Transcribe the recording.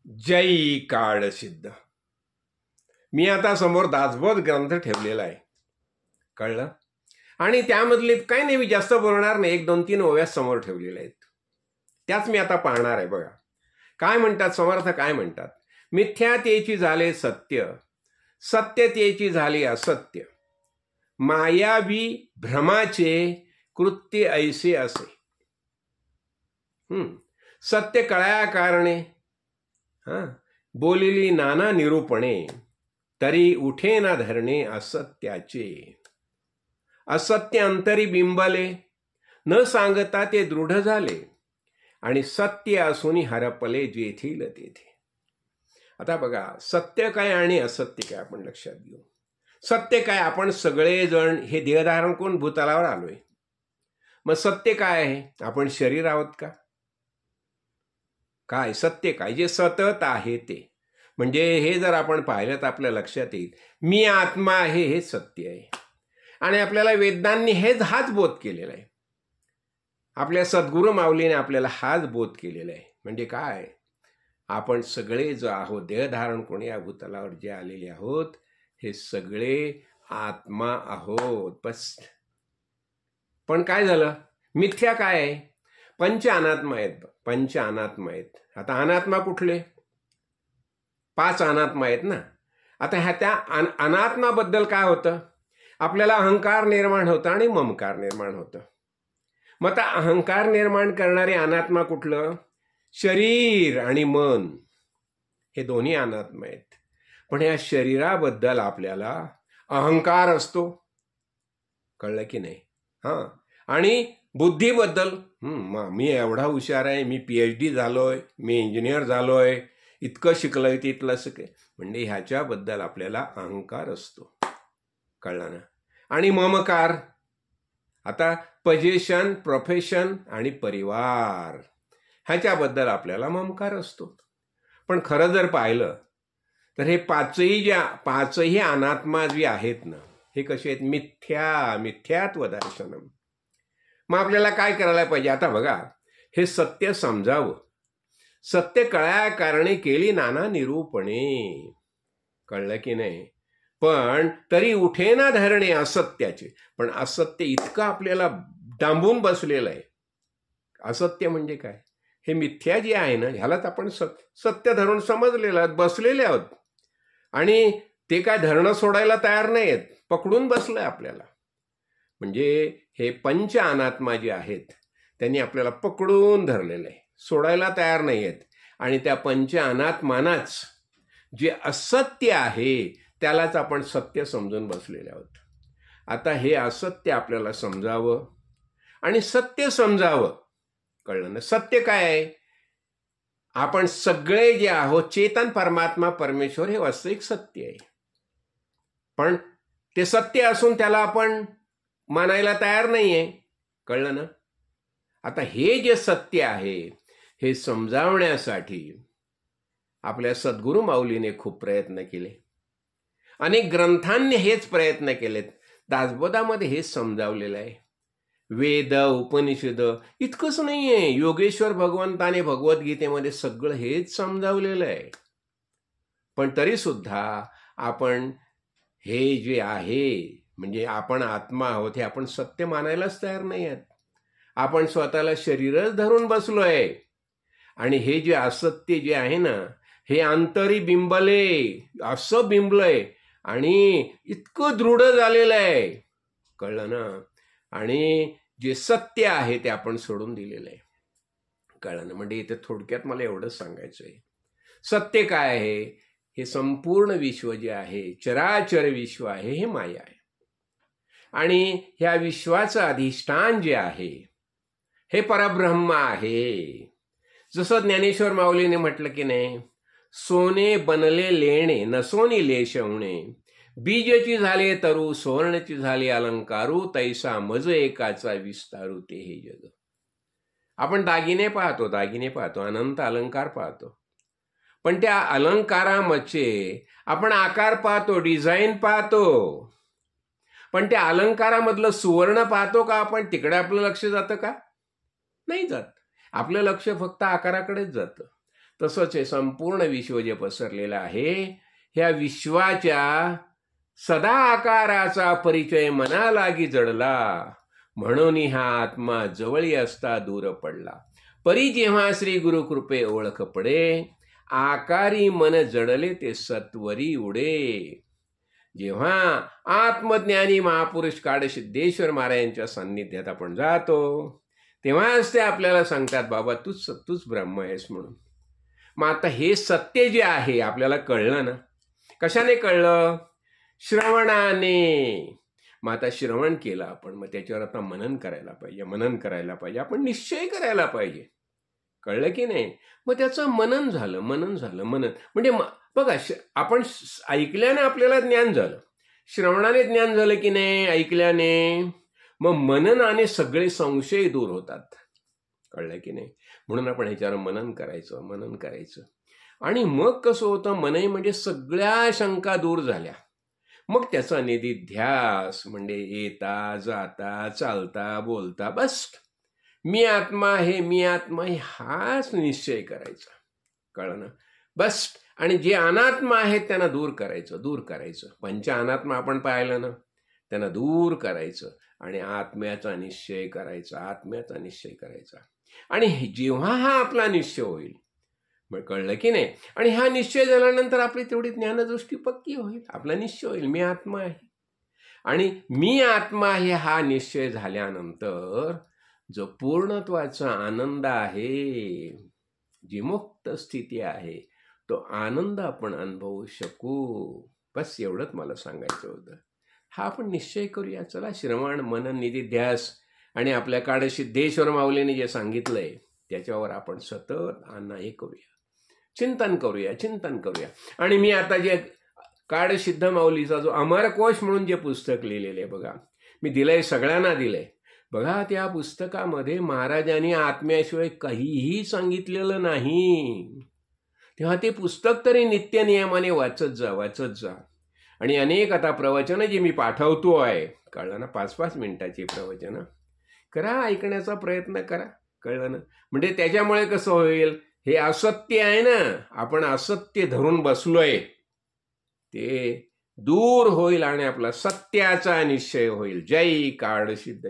जय काळसिद्ध. मी आता समोर दासबोध ग्रंथ ठेवलेला आहे, कळलं? आणि त्यामधले काही नाही, मी जास्त बोलणार नाही, 1, 2, 3 ओव्या समोर ठेवलेल्या आहेत, त्याच मी आता पाहणार आहे. बघा काय म्हणतात समर्थ, काय म्हणतात. मिथ्यातेची झाले सत्य, सत्यतेची झाले असत्य, मायावी भ्रमाचे कृत्य ऐसे असे. सत्य कळया कारणे बोलिली नाना निरूपणे, तरी उठे ना धरणे असत्याचे. असत्य अंतरी बिंबले, न सांगता ते दृढ झाले, आणि सत्य असूनी हरपले जेथील तेथे. आता बघा, सत्य काय आणि असत्य काय आपण लक्षात घेऊ. सत्य काय, आपण सगळेजण हे देहधारण करून भूतलावर आलोय. मग सत्य काय आहे, आपण शरीर आहोत का? काय सत्य काय, जे सतत आहे ते. म्हणजे हे जर आपण पाहिलं तर आपल्या लक्षात येईल, मी आत्मा आहे हे सत्य आहे. आणि आपल्याला वेदांनी हाच बोध केलेला आहे. आपल्या सद्गुरु माऊलीने आपल्याला हाच बोध केलेला आहे. म्हणजे काय, आपण सगळे जो आहोत, देहधारण कोणी या भूतलावर जे आलेले आहोत, हे सगळे आत्मा आहोत, बस. पण काय झालं, मिथ्या काय आहे, पंच अनात्मा आहेत. पंच अनात्मा आहेत. आता अनात्मा कुठले, 5 अनात्मा आहेत ना. आता ह्या त्या अनात्माबद्दल काय होतं, आपल्याला अहंकार निर्माण होतं आणि ममकार निर्माण होतं. मग आता अहंकार निर्माण करणारे अनात्मा कुठलं, शरीर आणि मन, हे दोन्ही अनात्मा आहेत. पण या शरीराबद्दल आपल्याला अहंकार असतो, कळलं की नाही? आणि बुद्धीबद्दल मी एवढा हुशार आहे, मी PhD झालोय, मी इंजिनियर झालोय, इतकं शिकलोय, तिथलं शिकले, म्हणजे ह्याच्याबद्दल आपल्याला अहंकार असतो, कळलं ना? आणि ममकार, आता पोझिशन, प्रोफेशन आणि परिवार, ह्याच्याबद्दल आपल्याला ममकार असतो. पण खरं जर पाहिलं तर हे पाचही अनात्मा जे आहेत ना, हे कसे आहेत, मिथ्यात्व दर्शनम. मग आपल्याला काय करायला पाहिजे, आता बघा, हे सत्य समजावं. सत्य कळया कारणे केली नाना निरूपणे, कळलं की नाही? पण तरी उठे ना धरणे असत्याचे. पण असत्य इतकं आपल्याला डांबून बसलेलं आहे. असत्य म्हणजे काय, हे मिथ्या जे आहे ना, ह्यालाच आपण सत्य धरून समजलेलं आहोत, बसलेले आहोत. आणि ते काय धरणं सोडायला तयार नाहीत, पकडून बसलंय आपल्याला. म्हणजे हे पंच अनात्मा जे आहेत त्यांनी आपल्याला पकडून धरलेलं आहे, सोडायला तयार नाही आहेत. आणि त्या पंच अनात्मानाच जे असत्य आहे त्यालाच आपण सत्य समजून बसलेले आहोत. आता हे असत्य आपल्याला समजावं आणि सत्य समजावं, कळलं ना? सत्य काय आहे, आपण सगळे जे आहोत, चेतन परमात्मा परमेश्वर, हे वास्तविक सत्य आहे. पण ते सत्य असून त्याला आपण मानायला तयार नाहीये, कळलं ना? आता हे जे सत्य आहे हे समजावण्यासाठी आपल्या सद्गुरु माऊलीने खूप प्रयत्न केले, अनेक ग्रंथांनी हेच प्रयत्न केलेत. दासबोधामध्ये हेच समजावलेलं आहे. वेद, उपनिषद इतकंच नाहीये, योगेश्वर भगवंताने भगवद्गीतेमध्ये सगळं हेच समजावलेलं आहे. पण तरी सुद्धा आपण हे जे आहे, म्हणजे आपण आत्मा आहोत, हे आपण सत्य मानायलाच तयार नाही आहेत. आपण स्वतःला शरीरच धरून बसलोय. आणि हे जे असत्य जे आहे ना, हे अंतरी बिंबले, असं बिंबलंय आणि इतकं दृढ झालेलं आहे, कळलं ना? आणि जे सत्य आहे ते आपण सोडून दिलेलं आहे, कळलं ना? म्हणजे इथे थोडक्यात मला एवढंच सांगायचं आहे, सत्य काय आहे, हे संपूर्ण विश्व जे आहे, चराचर विश्व आहे, हे माया आहे. आणि ह्या विश्वाचं अधिष्ठान जे आहे हे परब्रह्म आहे. जसं ज्ञानेश्वर माऊलीने म्हटलं की नाही, सोने बनले लेणे नसोनी लेशवणे, बीजची झाले तरु सुवर्णची झाले अलंकारू, तैसा मज एकाचा विस्तारू ते हे जग. आपण दागिने पाहतो, अनंत अलंकार पाहतो. पण त्या अलंकारामध्ये आपण आकार पाहतो, डिझाईन पाहतो. पण त्या अलंकारामधलं सुवर्ण पाहतो का आपण? तिकडे आपलं लक्ष जातं का? नाही जात. आपलं लक्ष फक्त आकाराकडेच जातं. तसंच हे संपूर्ण विश्व जे पसरलेलं आहे, ह्या विश्वाच्या सदा आकाराचा परिचय मनालागी जडला, म्हणून हा आत्मा जवळी असता दूर पडला. परी जेव्हा श्री गुरु कृपे ओळख पडे, आकारी मन जडले ते सत्वरी उडे. जेव्हा आत्मज्ञानी महापुरुष काळसिद्धेश्वर महाराजांच्या सान्निध्यात आपण जातो, तेव्हाच ते आपल्याला सांगतात, बाबा तूच ब्रह्म आहेस म्हणून. मग आता हे सत्य जे आहे आपल्याला कळलं ना. कशाने कळलं? श्रवणाने. मग आता श्रवण केलं आपण, मग त्याच्यावर आता मनन करायला पाहिजे, आपण निश्चय करायला पाहिजे. कळलं की नाही? मग त्याचं मनन झालं. म्हणजे बघा, आपण ऐकल्याने आपल्याला ज्ञान झालं, श्रवणाने ज्ञान झालं की नाही, ऐकल्याने. मग मननाने सगळे संशय दूर होतात. कळलं की नाही? म्हणून आपण ह्याच्यावर मनन करायचं. आणि मग कसं होतं, मनन म्हणजे सगळ्या शंका दूर झाल्या. मग त्याचा निधिध्यास म्हणजे येता जाता चालता बोलता बस मी आत्मा आहे हाच निश्चय करायचा. कळलं ना? बस. आणि जे अनात्मा आहेत त्यांना दूर करायचं. पंच अनात्मा आपण पाहिलं ना, त्यांना दूर करायचं आणि आत्म्याचा निश्चय करायचा. आणि जेव्हा हा आपला निश्चय होईल, मग कळलं की नाही, आणि हा निश्चय झाल्यानंतर आपली तेवढी ज्ञानदृष्टी पक्की होईल. आपला निश्चय होईल, मी आत्मा आहे. आणि मी आत्मा आहे हा निश्चय झाल्यानंतर जो पूर्णत्वाचा आनंद आहे, जी मुक्त स्थिती आहे, तो आनंद आपण अनुभवू शकू. बस एवढंच मला सांगायचं होतं. हा आपण निश्चय करूया. चला, श्रवण, मनन, निधिध्यास आणि आपल्या काळसिद्धेश्वर माऊलीने जे सांगितलंय त्याच्यावर आपण सतत हे करूया, चिंतन करूया. आणि मी आता जे काळसिद्ध माऊलीचा जो अमरकोश म्हणून जे पुस्तक लिहिलेलं आहे बघा, मी दिलंय, सगळ्यांना दिलंय बघा. त्या पुस्तकामध्ये महाराजांनी आत्म्याशिवाय काहीही सांगितलेलं नाही. तेव्हा ते पुस्तक तरी नित्य नियमाने वाचत जा. आणि अनेक आता प्रवचनं जी मी पाठवतो आहे, कळलं ना, 5-5 मिनिटाची प्रवचनं करा, ऐकण्याचा प्रयत्न करा. कळलं ना? म्हणजे त्याच्यामुळे कसं होईल, हे असत्य आहे ना, आपण असत्य धरून बसलोय, ते दूर होईल आणि आपला सत्याचा निश्चय होईल. जय काळसिद्ध.